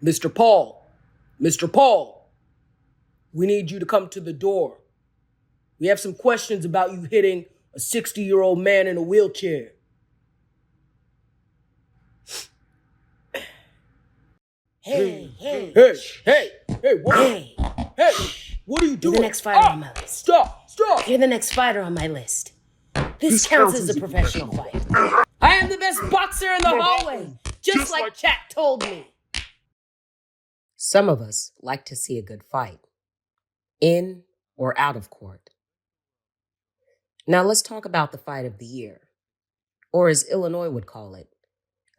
Mr. Paul, Mr. Paul, we need you to come to the door. We have some questions about you hitting a 60-year-old man in a wheelchair. Hey, What are you doing? You're the next fighter on my list. Stop! You're the next fighter on my list. This counts as a professional fight. I am the best boxer in the hallway, just like Cat told me. Some of us like to see a good fight, in or out of court. Now let's talk about the fight of the year, or as Illinois would call it,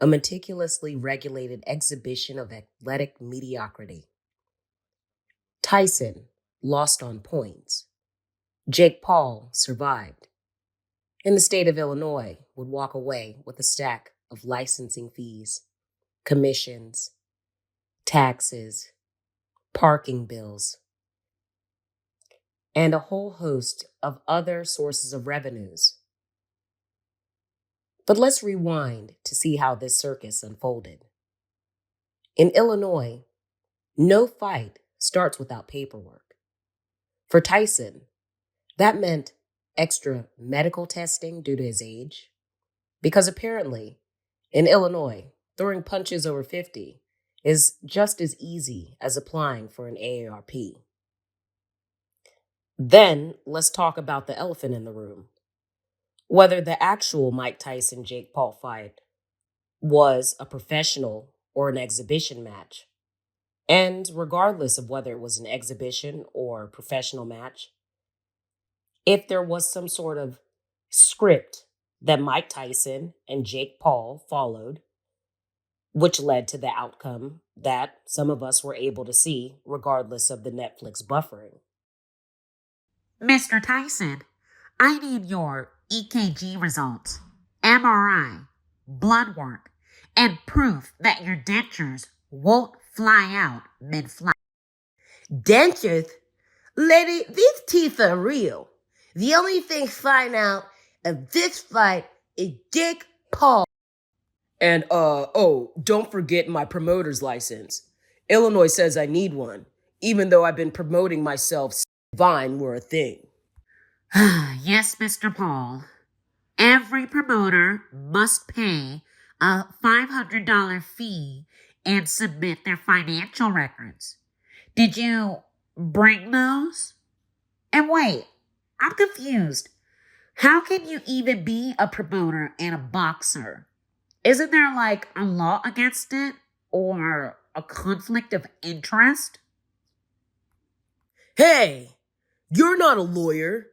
a meticulously regulated exhibition of athletic mediocrity. Tyson lost on points. Jake Paul survived. And the state of Illinois would walk away with a stack of licensing fees, commissions, taxes, parking bills, and a whole host of other sources of revenues. But let's rewind to see how this circus unfolded. In Illinois, no fight starts without paperwork. For Tyson, that meant extra medical testing due to his age, because apparently, in Illinois, throwing punches over 50 is just as easy as applying for an AARP. Then let's talk about the elephant in the room. Whether the actual Mike Tyson-Jake Paul fight was a professional or an exhibition match. And regardless of whether it was an exhibition or professional match, if there was some sort of script that Mike Tyson and Jake Paul followed, which led to the outcome that some of us were able to see regardless of the Netflix buffering. Mr. Tyson, I need your EKG results, MRI, blood work, and proof that your dentures won't fly out mid-flight. Dentures? Lady, these teeth are real. The only thing flying out of this fight is Jake Paul. And, don't forget my promoter's license. Illinois says I need one, even though I've been promoting myself since Vine were a thing. Yes, Mr. Paul. Every promoter must pay a $500 fee and submit their financial records. Did you bring those? And wait, I'm confused. How can you even be a promoter and a boxer? Isn't there like a law against it or a conflict of interest? Hey, you're not a lawyer.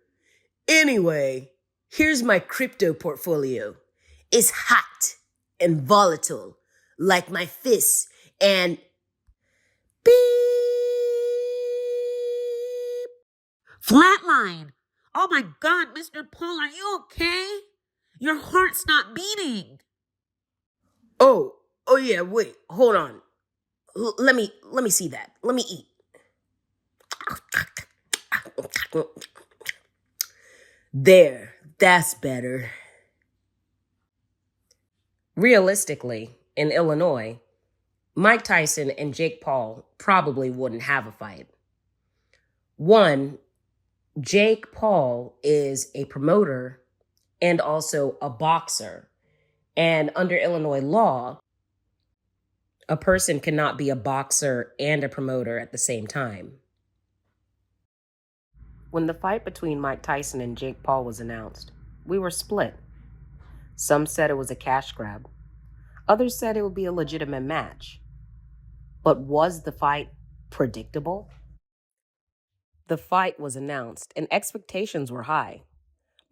Anyway, here's my crypto portfolio. It's hot and volatile, like my fists and beep. Flatline. Oh my God, Mr. Paul, are you okay? Your heart's not beating. Oh yeah, wait, hold on. Let me see that. Let me eat. There, that's better. Realistically, in Illinois, Mike Tyson and Jake Paul probably wouldn't have a fight. One, Jake Paul is a promoter and also a boxer. And under Illinois law, a person cannot be a boxer and a promoter at the same time. When the fight between Mike Tyson and Jake Paul was announced, we were split. Some said it was a cash grab. Others said it would be a legitimate match. But was the fight predictable? The fight was announced and expectations were high.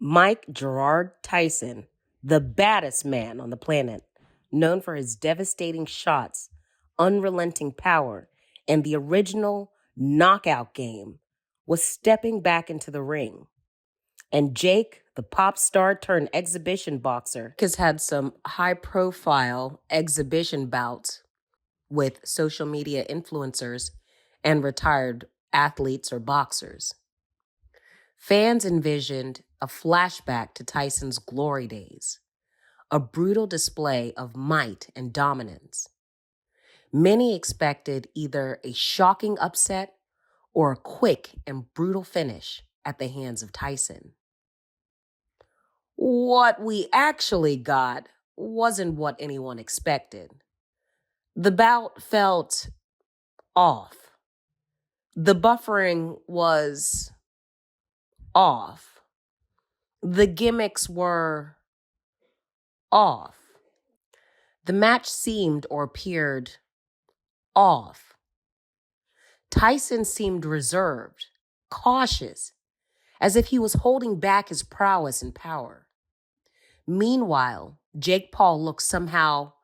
Mike Gerard Tyson, the baddest man on the planet, known for his devastating shots, unrelenting power, and the original knockout game, was stepping back into the ring. And Jake, the pop star turned exhibition boxer, has had some high-profile exhibition bouts with social media influencers and retired athletes or boxers. Fans envisioned a flashback to Tyson's glory days, a brutal display of might and dominance. Many expected either a shocking upset or a quick and brutal finish at the hands of Tyson. What we actually got wasn't what anyone expected. The bout felt off. The buffering was off. The gimmicks were off. The match seemed or appeared off. Tyson seemed reserved, cautious, as if he was holding back his prowess and power. Meanwhile, Jake Paul looked somehow,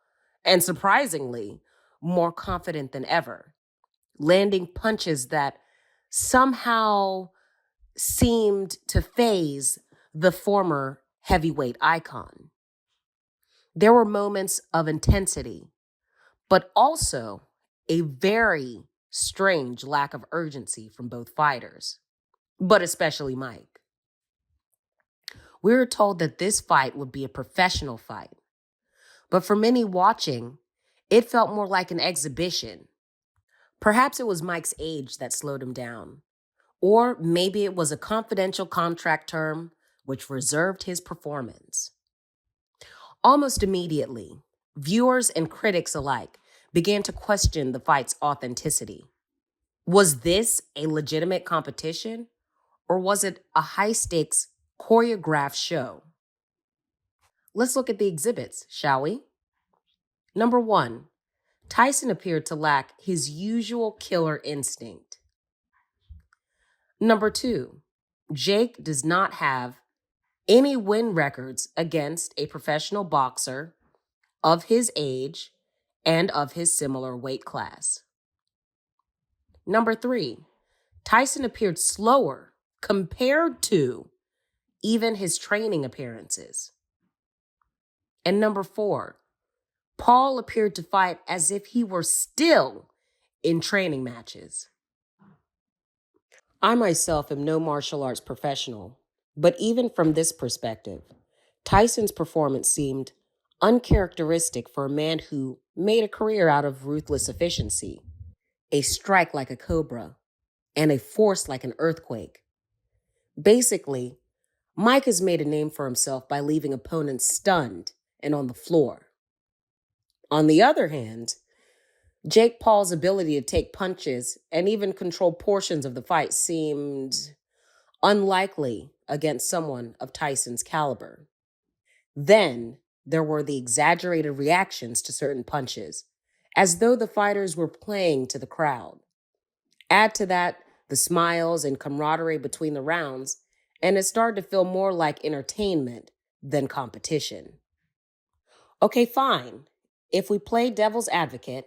and surprisingly, more confident than ever, landing punches that somehow seemed to faze the former heavyweight icon. There were moments of intensity, but also a very strange lack of urgency from both fighters, but especially Mike. We were told that this fight would be a professional fight, but for many watching, it felt more like an exhibition. Perhaps it was Mike's age that slowed him down, or maybe it was a confidential contract term which reserved his performance. Almost immediately, viewers and critics alike began to question the fight's authenticity. Was this a legitimate competition, or was it a high-stakes, choreographed show? Let's look at the exhibits, shall we? Number 1, Tyson appeared to lack his usual killer instinct. Number 2, Jake does not have any win records against a professional boxer of his age and of his similar weight class. Number 3, Tyson appeared slower compared to even his training appearances. And number 4, Paul appeared to fight as if he were still in training matches. I myself am no martial arts professional, but even from this perspective, Tyson's performance seemed uncharacteristic for a man who made a career out of ruthless efficiency, a strike like a cobra, and a force like an earthquake. Basically, Mike has made a name for himself by leaving opponents stunned and on the floor. On the other hand, Jake Paul's ability to take punches and even control portions of the fight seemed unlikely against someone of Tyson's caliber. Then there were the exaggerated reactions to certain punches, as though the fighters were playing to the crowd. Add to that the smiles and camaraderie between the rounds, and it started to feel more like entertainment than competition. Okay, fine. If we play devil's advocate,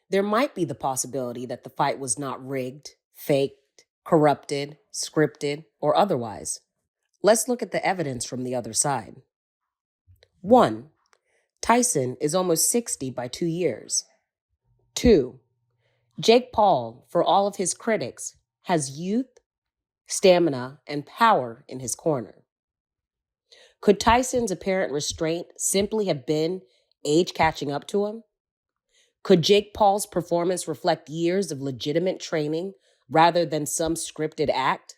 there might be the possibility that the fight was not rigged, faked, corrupted, scripted, or otherwise. Let's look at the evidence from the other side. 1, Tyson is almost 60 by 2 years. 2, Jake Paul, for all of his critics, has youth, stamina, and power in his corner. Could Tyson's apparent restraint simply have been age catching up to him? Could Jake Paul's performance reflect years of legitimate training rather than some scripted act?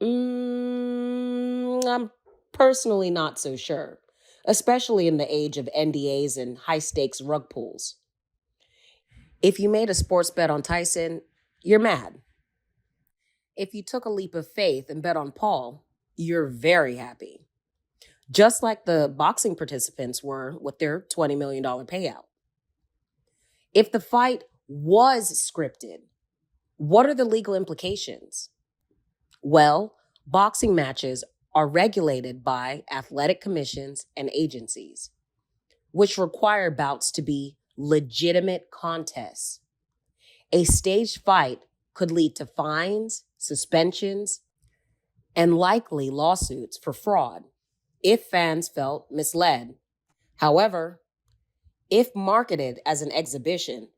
I'm personally not so sure, especially in the age of NDAs and high-stakes rug pulls. If you made a sports bet on Tyson, you're mad. If you took a leap of faith and bet on Paul, you're very happy. Just like the boxing participants were with their $20 million payout. If the fight was scripted, what are the legal implications? Well, boxing matches are regulated by athletic commissions and agencies, which require bouts to be legitimate contests. A staged fight could lead to fines, suspensions, and likely lawsuits for fraud if fans felt misled. However, if marketed as an exhibition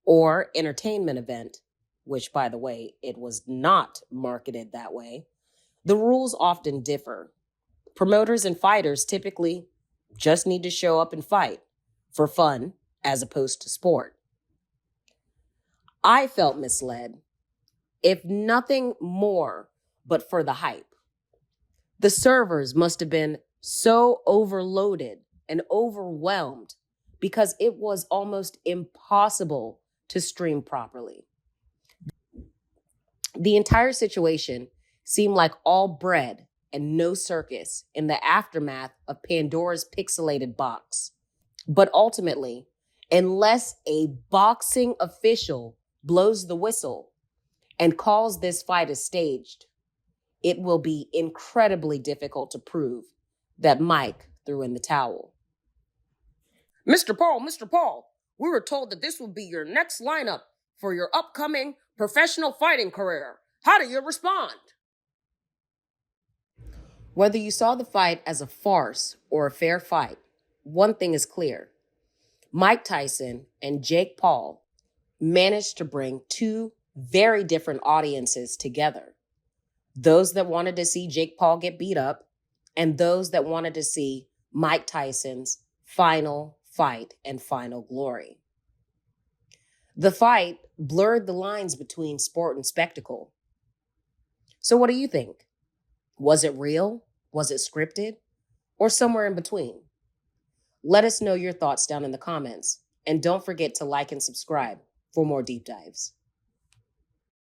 or entertainment event, which, by the way, it was not marketed that way, the rules often differ. Promoters and fighters typically just need to show up and fight for fun as opposed to sport. I felt misled, if nothing more but for the hype. The servers must have been so overloaded and overwhelmed because it was almost impossible to stream properly. The entire situation seemed like all bread and no circus in the aftermath of Pandora's pixelated box. But ultimately, unless a boxing official blows the whistle and calls this fight as staged, it will be incredibly difficult to prove that Mike threw in the towel. Mr. Paul, we were told that this would be your next lineup for your upcoming professional fighting career. How do you respond? Whether you saw the fight as a farce or a fair fight, one thing is clear. Mike Tyson and Jake Paul managed to bring two very different audiences together. Those that wanted to see Jake Paul get beat up, and those that wanted to see Mike Tyson's final fight and final glory. The fight blurred the lines between sport and spectacle. So what do you think? Was it real? Was it scripted? Or somewhere in between? Let us know your thoughts down in the comments. And don't forget to like and subscribe for more deep dives.